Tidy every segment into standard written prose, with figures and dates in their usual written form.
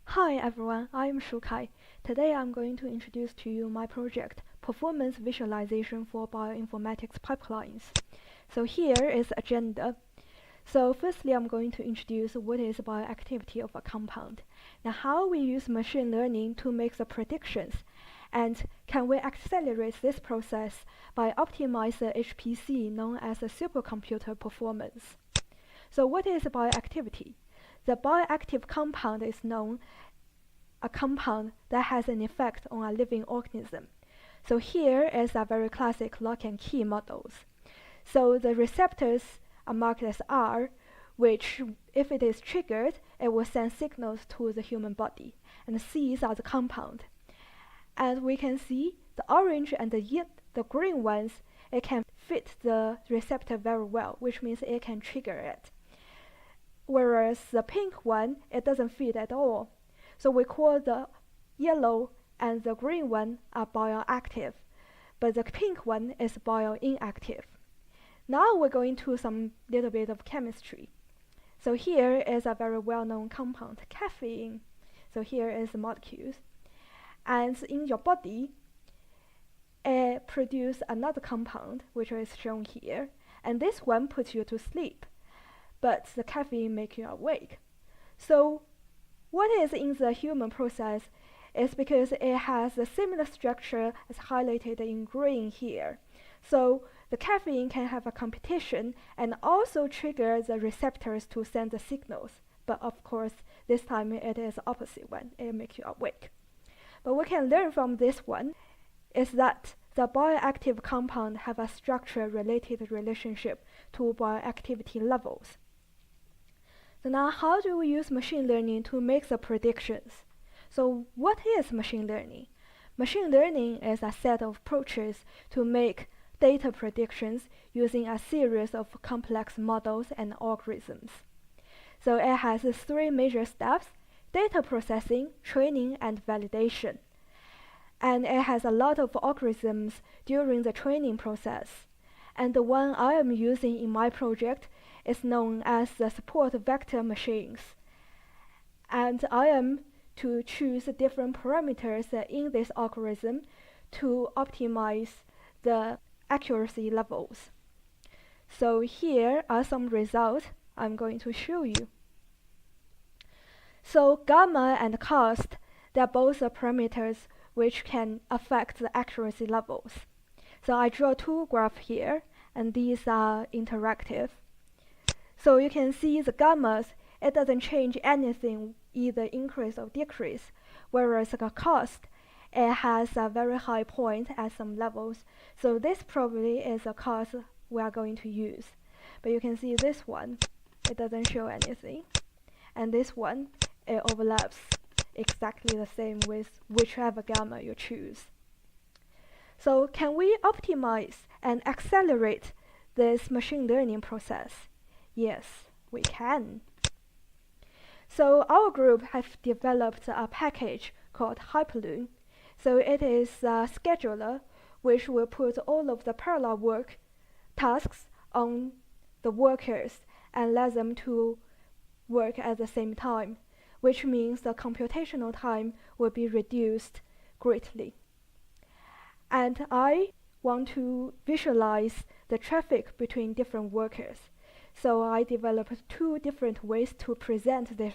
Hi everyone, I am Shukai. Today I'm going to introduce to you my project, Performance Visualization for Bioinformatics Pipelines. So here is the agenda. So firstly, I'm going to introduce what is bioactivity of a compound. Now how we use machine learning to make the predictions, and can we accelerate this process by optimizing the HPC known as the supercomputer performance. So what is bioactivity? The bioactive compound is known a compound that has an effect on a living organism. So here is a very classic lock and key models. So the receptors are marked as R, which if it is triggered, it will send signals to the human body. And C's are the compound. And we can see the orange and the green ones, it can fit the receptor very well, which means it can trigger it. Whereas the pink one, it doesn't fit at all. So we call the yellow and the green one are bioactive, but the pink one is bioinactive. Now we're going to some little bit of chemistry. So here is a very well-known compound, caffeine. So here is the molecules. And in your body, it produces another compound, which is shown here. And this one puts you to sleep, but the caffeine makes you awake. So what is in the human process is because it has a similar structure as highlighted in green here. So the caffeine can have a competition and also trigger the receptors to send the signals. But of course, this time it is the opposite one. It makes you awake. But we can learn from this one is that the bioactive compound have a structure-related relationship to bioactivity levels. So now how do we use machine learning to make the predictions? So what is machine learning? Machine learning is a set of approaches to make data predictions using a series of complex models and algorithms. So it has three major steps: data processing, training, and validation. And it has a lot of algorithms during the training process. And the one I am using in my project is known as the support vector machines. And I am to choose different parameters in this algorithm to optimize the accuracy levels. So here are some results I'm going to show you. So gamma and cost, they're both parameters which can affect the accuracy levels. So I draw two graphs here, and these are interactive. So you can see the gammas, it doesn't change anything, either increase or decrease, whereas the cost, it has a very high point at some levels. So this probably is a cost we are going to use. But you can see this one, it doesn't show anything. And this one, it overlaps exactly the same with whichever gamma you choose. So can we optimize and accelerate this machine learning process? Yes, we can. So our group has developed a package called Hyperloon. So it is a scheduler which will put all of the parallel work tasks on the workers and let them to work at the same time, which means the computational time will be reduced greatly. And I want to visualize the traffic between different workers. So I developed two different ways to present this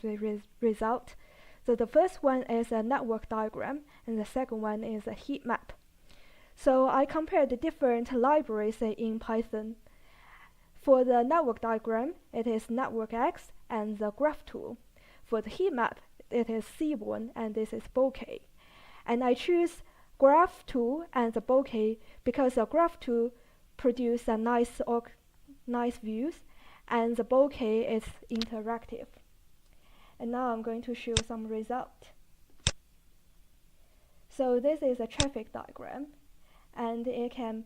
result. So the first one is a network diagram, and the second one is a heat map. So I compared the different libraries in Python. For the network diagram, it is NetworkX and the graph tool. For the heat map, it is Seaborn, and this is bokeh. And I choose graph tool and the bokeh because the graph tool produces a nice views, and the bokeh is interactive. And now I'm going to show some result. So this is a traffic diagram, and it can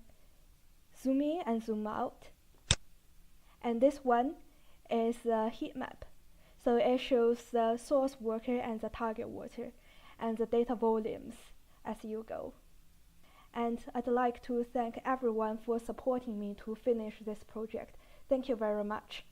zoom in and zoom out. And this one is the heat map. So it shows the source worker and the target worker and the data volumes as you go. And I'd like to thank everyone for supporting me to finish this project. Thank you very much.